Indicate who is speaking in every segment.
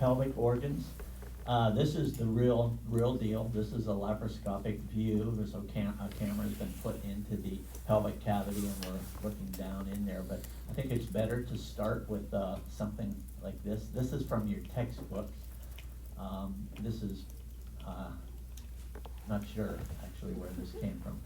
Speaker 1: pelvic organs. This is the real deal. This is a laparoscopic view. So a camera's been put into the pelvic cavity and we're looking down in there. But I think it's better to start with something like this. This is from your textbook. This is, not sure actually where this came from.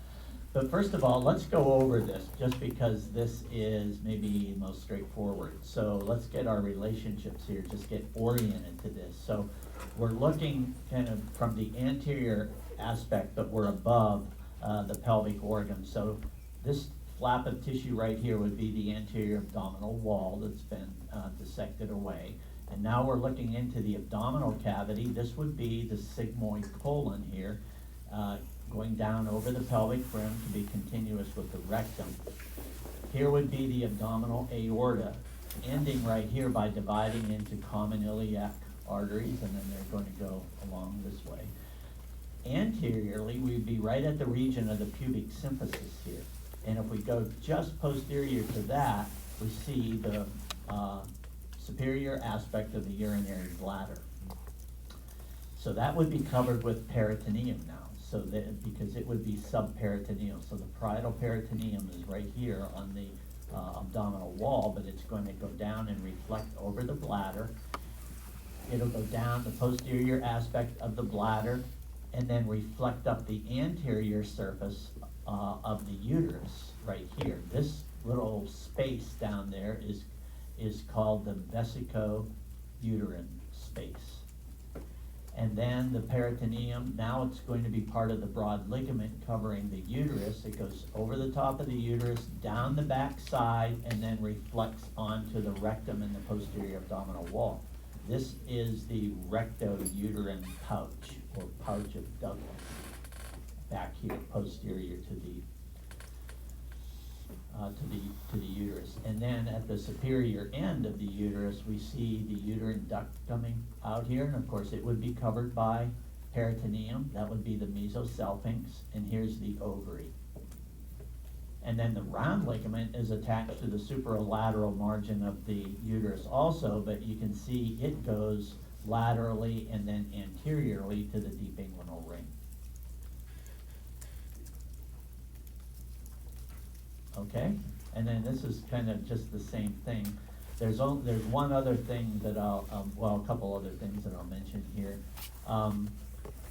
Speaker 1: But first of all, let's go over this just because this is maybe most straightforward. So let's get our relationships here, just get oriented to this. So we're looking kind of from the anterior aspect, but we're above the pelvic organ. So this flap of tissue right here would be the anterior abdominal wall that's been dissected away. And now we're looking into the abdominal cavity. This would be the sigmoid colon here, going down over the pelvic rim to be continuous with the rectum. Here would be the abdominal aorta, ending right here by dividing into common iliac arteries, and then they're going to go along this way. Anteriorly, we'd be right at the region of the pubic symphysis here. And if we go just posterior to that, we see the superior aspect of the urinary bladder. So that would be covered with peritoneum now. So that, because it would be subperitoneal. So the parietal peritoneum is right here on the abdominal wall, but it's going to go down and reflect over the bladder. It'll go down the posterior aspect of the bladder and then reflect up the anterior surface of the uterus right here. This little space down there is called the vesico-uterine space. And then the peritoneum, now it's going to be part of the broad ligament covering the uterus. It goes over the top of the uterus, down the back side, and then reflects onto the rectum and the posterior abdominal wall. This is the recto-uterine pouch, or pouch of Douglas, back here, posterior to the uterus. And then at the superior end of the uterus, we see the uterine duct coming out here, and of course it would be covered by peritoneum. That would be the mesosalpinx, and here's the ovary. And then the round ligament is attached to the superolateral margin of the uterus also, but you can see it goes laterally and then anteriorly to the deep inguinal ring. Okay, and then this is kind of just the same thing. There's one other thing that well, a couple other things that I'll mention here.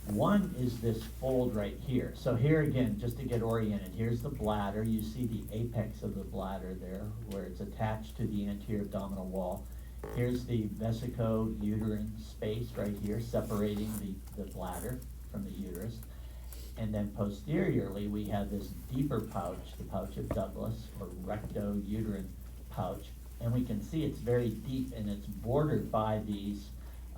Speaker 1: One is this fold right here. So here again, just to get oriented, here's the bladder. You see the apex of the bladder there, where it's attached to the anterior abdominal wall. Here's the vesico-uterine space right here, separating the bladder from the uterus. And then posteriorly, we have this deeper pouch, the pouch of Douglas, or recto-uterine pouch. And we can see it's very deep, and it's bordered by these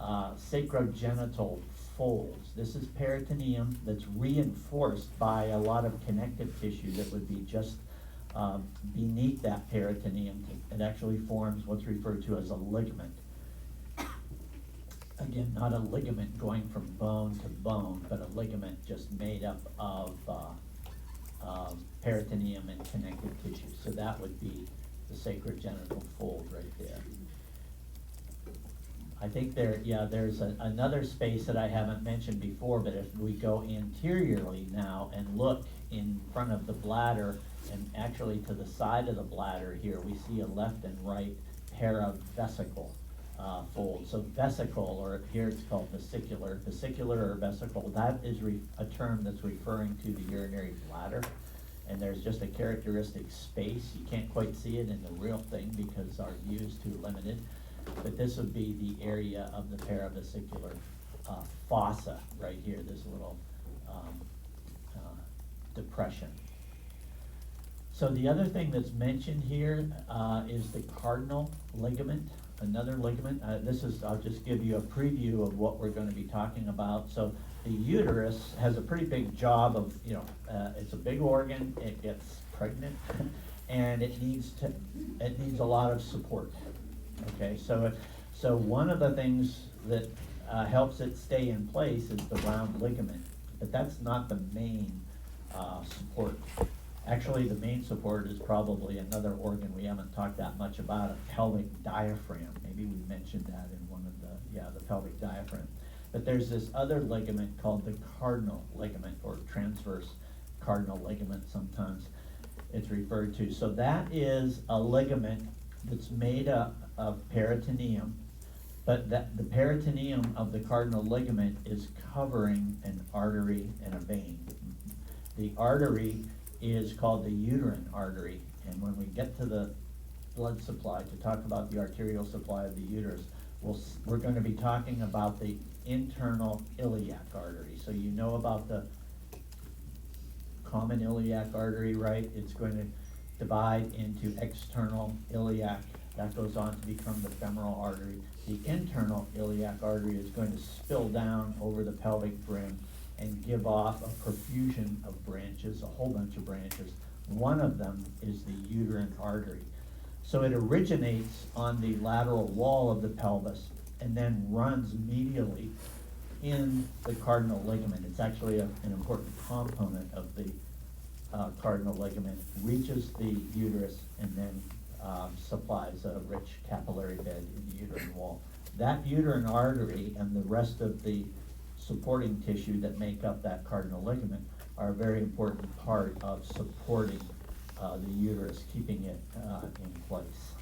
Speaker 1: sacrogenital folds. This is peritoneum that's reinforced by a lot of connective tissue that would be just beneath that peritoneum. It actually forms what's referred to as a ligament. Again, not a ligament going from bone to bone, but a ligament just made up of peritoneum and connective tissue. So that would be the sacrogenital fold right there. I think there's another space that I haven't mentioned before, but if we go anteriorly now and look in front of the bladder and actually to the side of the bladder here, we see a left and right paravesical fold. So vesicle, or here it's called vesicular or vesicle, that is a term that's referring to the urinary bladder. And there's just a characteristic space. You can't quite see it in the real thing because our view is too limited. But this would be the area of the paravesicular fossa right here, this little depression. So the other thing that's mentioned here is the cardinal ligament, another ligament. I'll just give you a preview of what we're going to be talking about. So the uterus has a pretty big job of, it's a big organ, it gets pregnant, and it needs a lot of support. Okay, so one of the things that helps it stay in place is the round ligament, but that's not the main support. Actually, the main support is probably another organ we haven't talked that much about, a pelvic diaphragm. Maybe we mentioned that in one of the pelvic diaphragm. But there's this other ligament called the cardinal ligament, or transverse cardinal ligament sometimes it's referred to. So that is a ligament that's made up of peritoneum, but that the peritoneum of the cardinal ligament is covering an artery and a vein. The artery is called the uterine artery, and when we get to the blood supply to talk about the arterial supply of the uterus, we're going to be talking about the internal iliac artery. So you know about the common iliac artery, right? It's going to divide into external iliac. That goes on to become the femoral artery. The internal iliac artery is going to spill down over the pelvic brim and give off a profusion of branches, a whole bunch of branches. One of them is the uterine artery. So it originates on the lateral wall of the pelvis and then runs medially in the cardinal ligament. It's actually an important component of the cardinal ligament, reaches the uterus and then supplies a rich capillary bed in the uterine wall. That uterine artery and the rest of the supporting tissue that make up that cardinal ligament are a very important part of supporting the uterus, keeping it in place.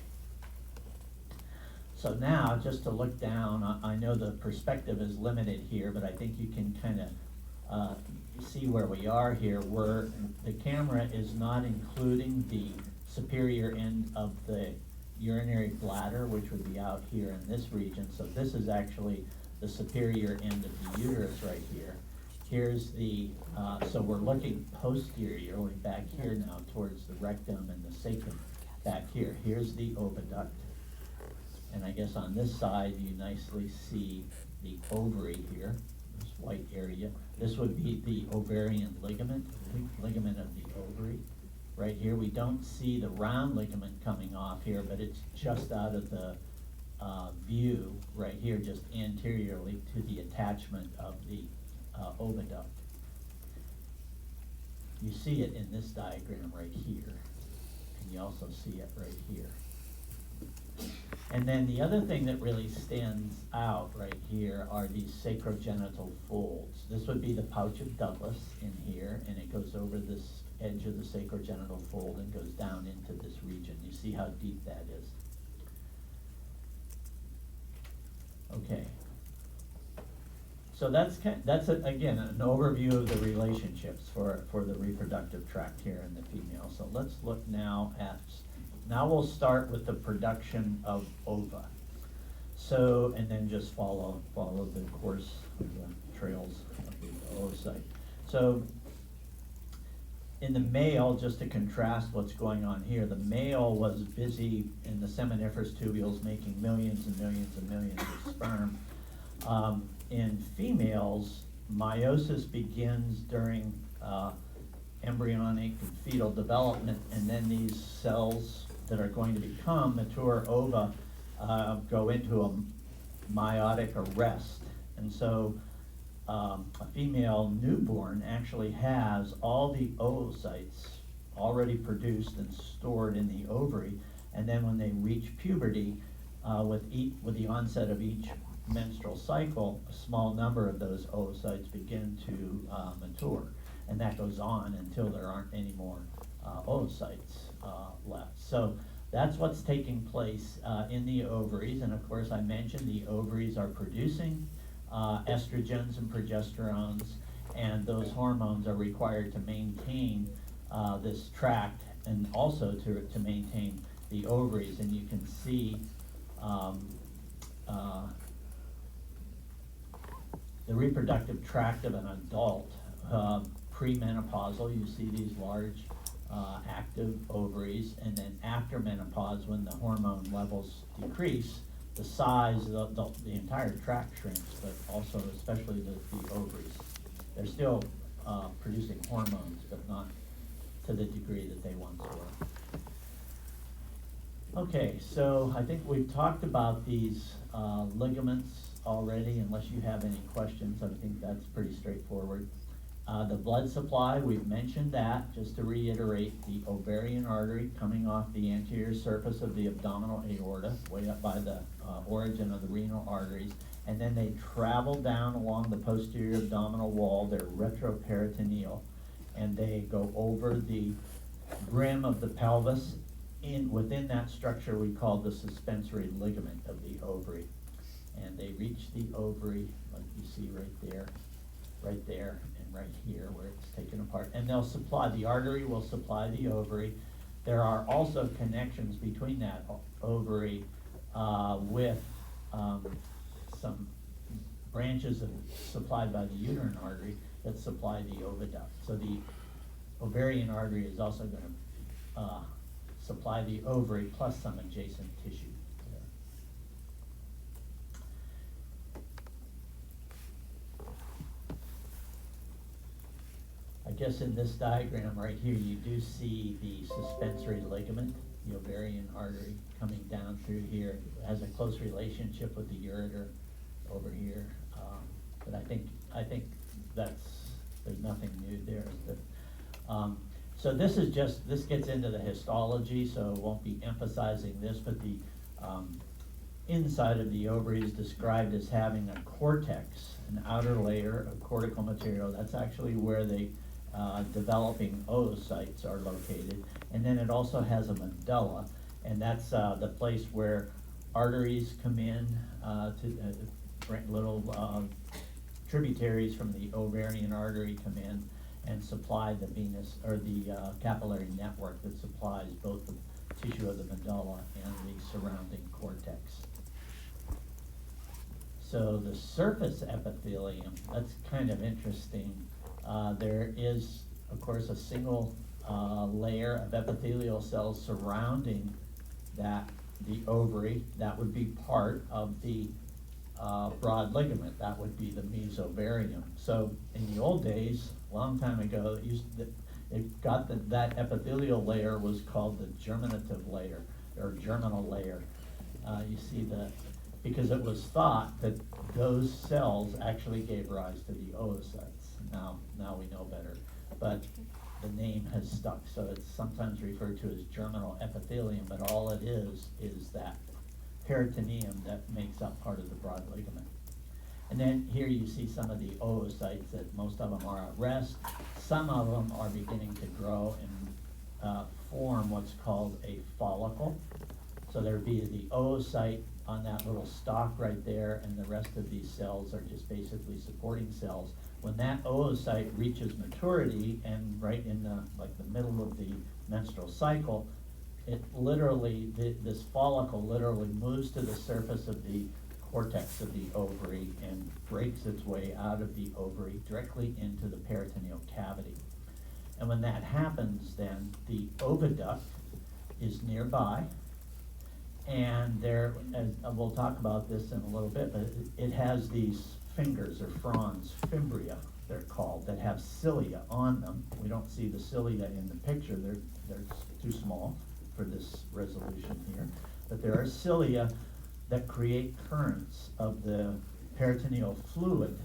Speaker 1: So now, just to look down, I know the perspective is limited here, but I think you can kind of see where we are here, where the camera is not including the superior end of the urinary bladder, which would be out here in this region. So this is actually the superior end of the uterus right here. Here's the, so we're looking posteriorly back here now towards the rectum and the sacrum back here. Here's the oviduct. And I guess on this side, you nicely see the ovary here, this white area. This would be the ovarian ligament, ligament of the ovary. Right here, we don't see the round ligament coming off here, but it's just out of the view right here, just anteriorly to the attachment of the oviduct. You see it in this diagram right here, and you also see it right here. And then the other thing that really stands out right here are these sacrogenital folds. This would be the pouch of Douglas in here, and it goes over this edge of the sacrogenital fold and goes down into this region. You see how deep that is. Okay. So that's again an overview of the relationships for the reproductive tract here in the female. So let's look now at, now we'll start with the production of ova. So, and then just follow the course of the trails of the oocyte. So in the male, just to contrast what's going on here, the male was busy in the seminiferous tubules making millions and millions and millions of sperm. In females, meiosis begins during embryonic and fetal development, and then these cells that are going to become mature ova go into a meiotic arrest. And so a female newborn actually has all the oocytes already produced and stored in the ovary, and then when they reach puberty, with the onset of each menstrual cycle, a small number of those oocytes begin to mature, and that goes on until there aren't any more oocytes left. So that's what's taking place in the ovaries, and of course I mentioned the ovaries are producing estrogens and progesterones, and those hormones are required to maintain this tract and also to maintain the ovaries. And you can see the reproductive tract of an adult, premenopausal, you see these large active ovaries, and then after menopause, when the hormone levels decrease, the size of the entire tract shrinks, but also especially the ovaries. They're still producing hormones, but not to the degree that they once were. Okay, so I think we've talked about these ligaments already. Unless you have any questions, I think that's pretty straightforward. The blood supply, we've mentioned that. Just to reiterate, the ovarian artery coming off the anterior surface of the abdominal aorta, way up by the origin of the renal arteries, and then they travel down along the posterior abdominal wall, they're retroperitoneal, and they go over the brim of the pelvis. Within that structure we call the suspensory ligament of the ovary. And they reach the ovary, like you see right there, and right here where it's taken apart. And the artery will supply the ovary. There are also connections between that ovary with some branches supplied by the uterine artery that supply the oviduct. So the ovarian artery is also gonna supply the ovary plus some adjacent tissue. I guess in this diagram right here, you do see the suspensory ligament, the ovarian artery coming down through here. It has a close relationship with the ureter over here. But I think there's nothing new there. So this gets into the histology, so I won't be emphasizing this, but the inside of the ovary is described as having a cortex, an outer layer of cortical material. That's actually where the developing oocytes are located. And then it also has a medulla, and that's the place where arteries come in little tributaries from the ovarian artery come in and supply the venous, or the capillary network that supplies both the tissue of the medulla and the surrounding cortex. So the surface epithelium, that's kind of interesting. There is, of course, a single layer of epithelial cells surrounding the ovary. That would be part of the broad ligament. That would be the mesovarium. So in the old days, a long time ago, that epithelial layer was called the germinative layer, or germinal layer. You see because it was thought that those cells actually gave rise to the oocytes. Now we know better, but the name has stuck, so it's sometimes referred to as germinal epithelium, but all it is that peritoneum that makes up part of the broad ligament. And then here you see some of the oocytes that most of them are at rest. Some of them are beginning to grow and form what's called a follicle. So there'd be the oocyte on that little stalk right there, and the rest of these cells are just basically supporting cells. When that oocyte reaches maturity, and right in the middle of the menstrual cycle, it literally, this follicle literally moves to the surface of the cortex of the ovary and breaks its way out of the ovary directly into the peritoneal cavity. And when that happens, then the oviduct is nearby, and we'll talk about this in a little bit, but it has these fingers or fronds, fimbria they're called, that have cilia on them. We don't see the cilia in the picture, they're too small for this resolution here, but there are cilia that create currents of the peritoneal fluid,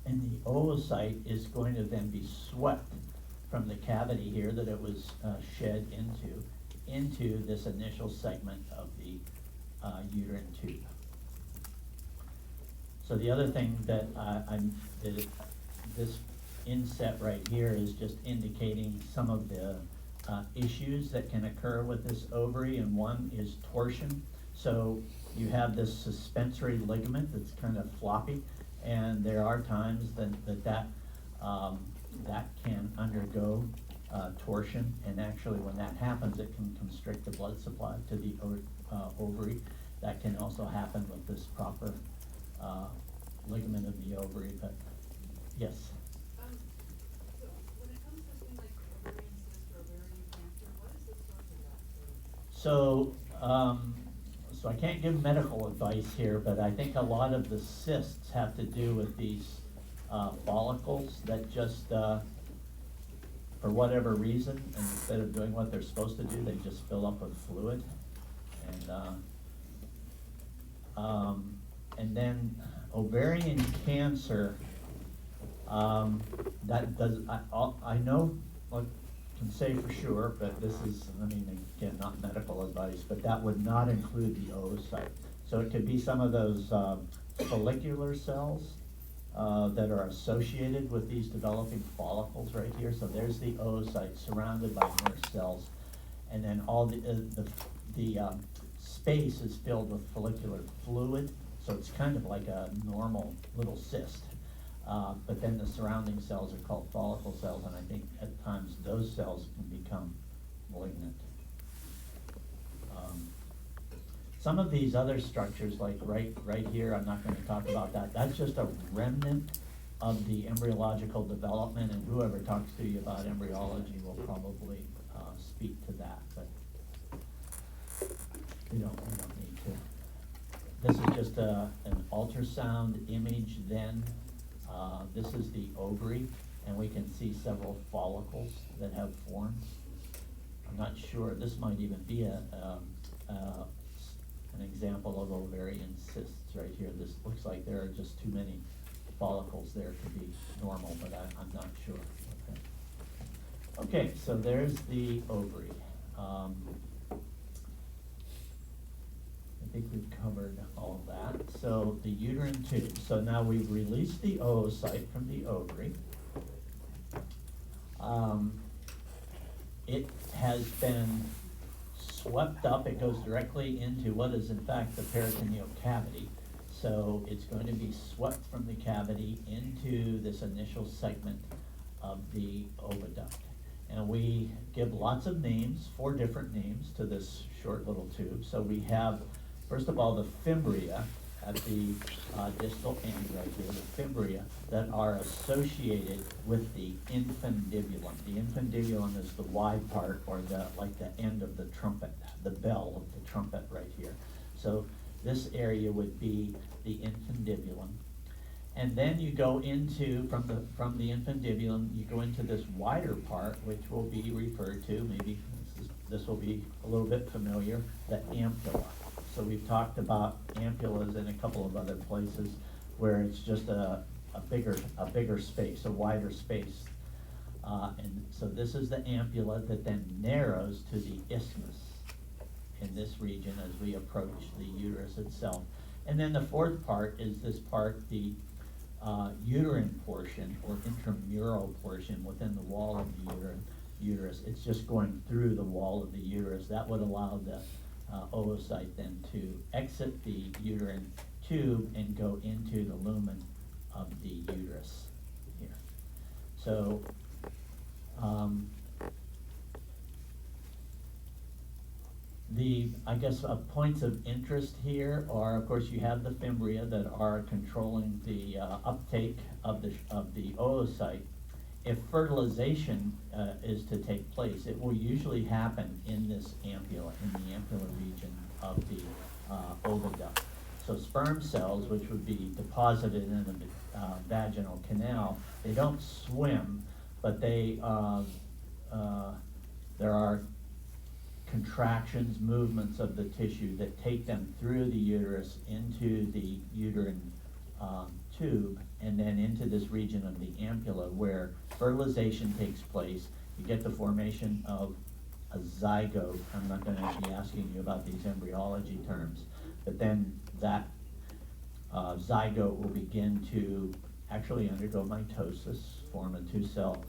Speaker 1: and the oocyte is going to then be swept from the cavity here that it was shed into this initial segment of the uterine tube. So the other thing that this inset right here is just indicating some of the issues that can occur with this ovary, and one is torsion. So you have this suspensory ligament that's kind of floppy, and there are times that can undergo torsion, and actually when that happens, it can constrict the blood supply to the ovary. That can also happen with this proper ligament of the ovary, but yes.
Speaker 2: So when it comes to things like ovarian cyst or ovarian cancer, what is the source of that?
Speaker 1: So I can't give medical advice here, but I think a lot of the cysts have to do with these follicles that just, for whatever reason, and instead of doing what they're supposed to do, they just fill up with fluid. And then ovarian cancer, that does, I know, like, can say for sure, but this is, again, not medical advice, but that would not include the oocyte. So it could be some of those follicular cells that are associated with these developing follicles right here. So there's the oocyte surrounded by nurse cells, and then all the space is filled with follicular fluid. So it's kind of like a normal little cyst. But then the surrounding cells are called follicle cells, and I think at times those cells can become malignant. Some of these other structures, like right here, I'm not gonna talk about that. That's just a remnant of the embryological development, and whoever talks to you about embryology will probably speak to that, but we don't need to. This is just an ultrasound image then. This is the ovary, and we can see several follicles that have formed. I'm not sure, this might even be an example of ovarian cysts right here. This looks like there are just too many follicles there to be normal, but I'm not sure. Okay, so there's the ovary. I think we've covered all of that. So the uterine tube. So now we've released the oocyte from the ovary. It has been swept up. It goes directly into what is in fact the peritoneal cavity. So it's going to be swept from the cavity into this initial segment of the oviduct. And we give lots of names, 4 different names to this short little tube. So we have, first of all, the fimbria at the distal end right here, the fimbria that are associated with the infundibulum. The infundibulum is the wide part, or like the end of the trumpet, the bell of the trumpet right here. So this area would be the infundibulum. And then you go into, from the infundibulum, you go into this wider part, which will be referred to, maybe this will be a little bit familiar, the ampulla. So we've talked about ampullas in a couple of other places where it's just a bigger space, a wider space. And so this is the ampulla that then narrows to the isthmus in this region as we approach the uterus itself. And then the 4th part is this part, the uterine portion or intramural portion within the wall of the uterus. It's just going through the wall of the uterus. That would allow the oocyte then to exit the uterine tube and go into the lumen of the uterus here. So I guess points of interest here are, of course, you have the fimbria that are controlling the uptake of the oocyte. If fertilization is to take place, it will usually happen in this ampulla, in the ampulla region of the oviduct. So sperm cells, which would be deposited in the vaginal canal, they don't swim, but they there are contractions, movements of the tissue that take them through the uterus into the uterine tube, and then into this region of the ampulla where fertilization takes place. You get the formation of a zygote. I'm not going to be asking you about these embryology terms, but then that zygote will begin to actually undergo mitosis, form a 2-cell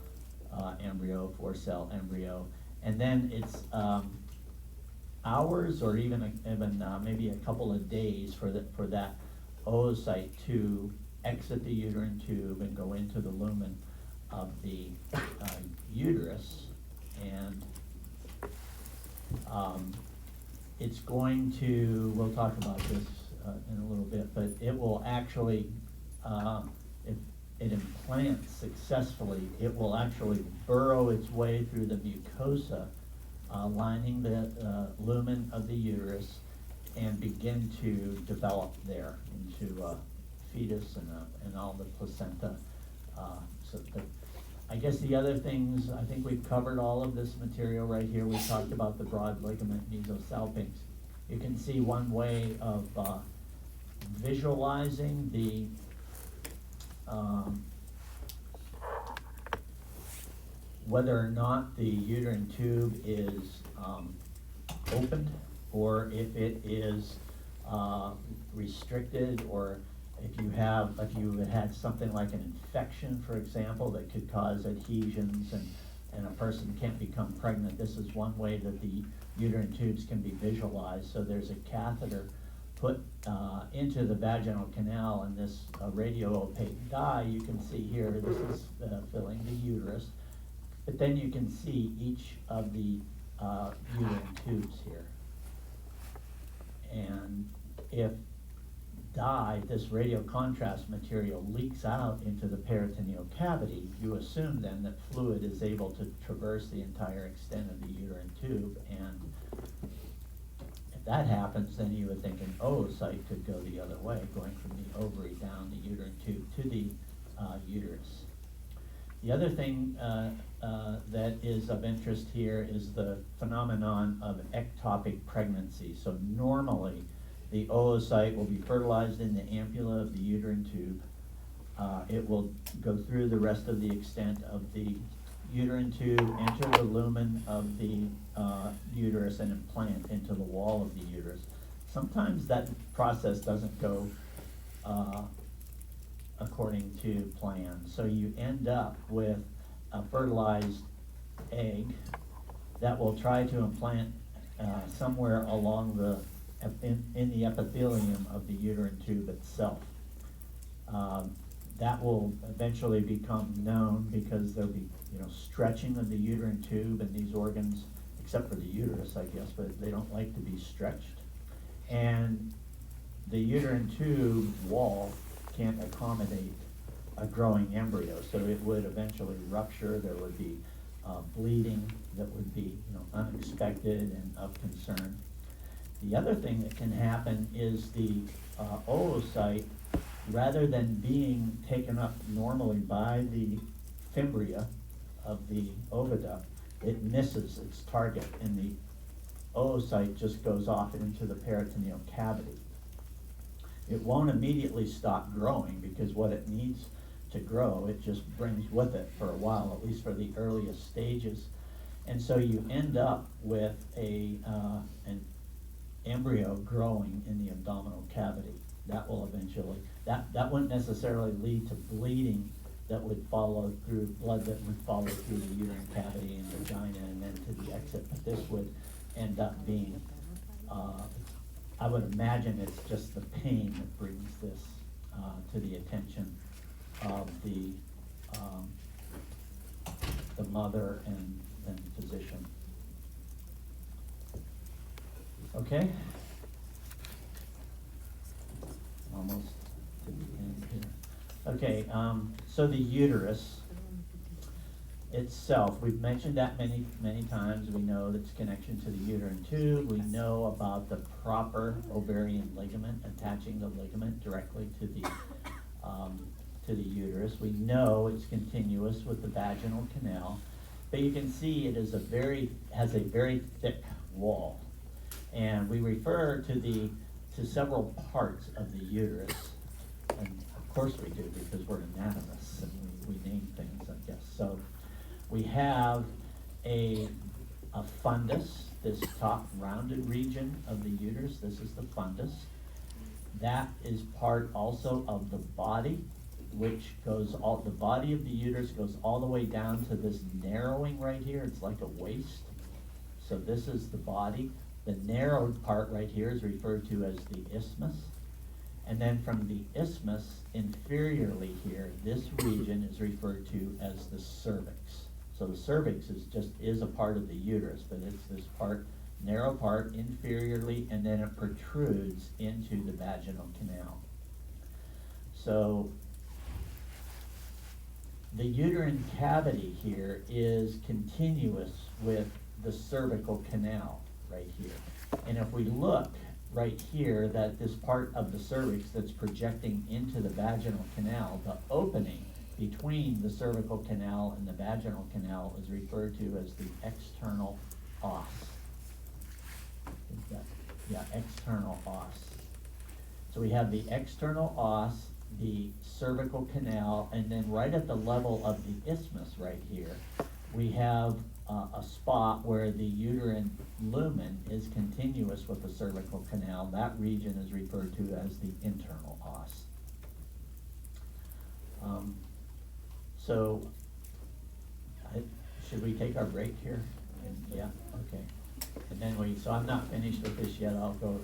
Speaker 1: embryo, 4-cell embryo, and then it's hours or even maybe a couple of days for that oocyte to exit the uterine tube and go into the lumen of the uterus, and it's going to, we'll talk about this in a little bit, but it will actually, if it implants successfully, it will actually burrow its way through the mucosa lining the lumen of the uterus and begin to develop there into a fetus and all the placenta. I guess the other things, I think we've covered all of this material right here. We talked about the broad ligament mesosalpinx. You can see one way of visualizing the whether or not the uterine tube is opened, or if it is restricted, or if you had something like an infection, for example, that could cause adhesions and a person can't become pregnant, this is one way that the uterine tubes can be visualized. So there's a catheter put into the vaginal canal, and this radio opaque dye, you can see here, this is filling the uterus. But then you can see each of the uterine tubes here. And if dye, this radio contrast material, leaks out into the peritoneal cavity, you assume then that fluid is able to traverse the entire extent of the uterine tube. And if that happens, then you would think an oocyte could go the other way, going from the ovary down the uterine tube to the uterus. The other thing that is of interest here is the phenomenon of ectopic pregnancy. So normally, the oocyte will be fertilized in the ampulla of the uterine tube. It will go through the rest of the extent of the uterine tube, enter the lumen of the uterus, and implant into the wall of the uterus. Sometimes that process doesn't go according to plan. So you end up with a fertilized egg that will try to implant somewhere along in the epithelium of the uterine tube itself. That will eventually become known because there'll be stretching of the uterine tube, and these organs, except for the uterus, I guess, but they don't like to be stretched. And the uterine tube wall can't accommodate a growing embryo, so it would eventually rupture. There would be bleeding that would be unexpected and of concern. The other thing that can happen is the oocyte, rather than being taken up normally by the fimbria of the oviduct, it misses its target, and the oocyte just goes off into the peritoneal cavity. It won't immediately stop growing, because what it needs to grow, it just brings with it for a while, at least for the earliest stages. And so you end up with an embryo growing in the abdominal cavity. That will eventually, that wouldn't necessarily lead to bleeding that would follow through, blood that would follow through the uterine cavity and vagina and then to the exit, but this would end up being, I would imagine it's just the pain that brings this to the attention of the mother and physician. Okay? Almost to the end here. Okay, so the uterus itself, we've mentioned that many times. We know its connection to the uterine tube. We know about the proper ovarian ligament, attaching the ligament directly to the uterus. We know it's continuous with the vaginal canal, but you can see it is has a very thick wall. And we refer to several parts of the uterus, and of course we do, because we're anatomists and we name things, I guess. So we have a fundus, this top rounded region of the uterus. This is the fundus. That is part also of the body, which the body of the uterus goes all the way down to this narrowing right here. It's like a waist. So this is the body. The narrowed part right here is referred to as the isthmus. And then from the isthmus, inferiorly here, this region is referred to as the cervix. So the cervix is a part of the uterus, but it's this narrow part inferiorly, and then it protrudes into the vaginal canal. So the uterine cavity here is continuous with the cervical canal right here. And if we look right here, that this part of the cervix that's projecting into the vaginal canal, the opening between the cervical canal and the vaginal canal is referred to as the external os. External os. So we have the external os, the cervical canal, and then right at the level of the isthmus right here, we have a spot where the uterine lumen is continuous with the cervical canal. That region is referred to as the internal os. So, should we take our break here? Yeah, okay. And then so I'm not finished with this yet, I'll go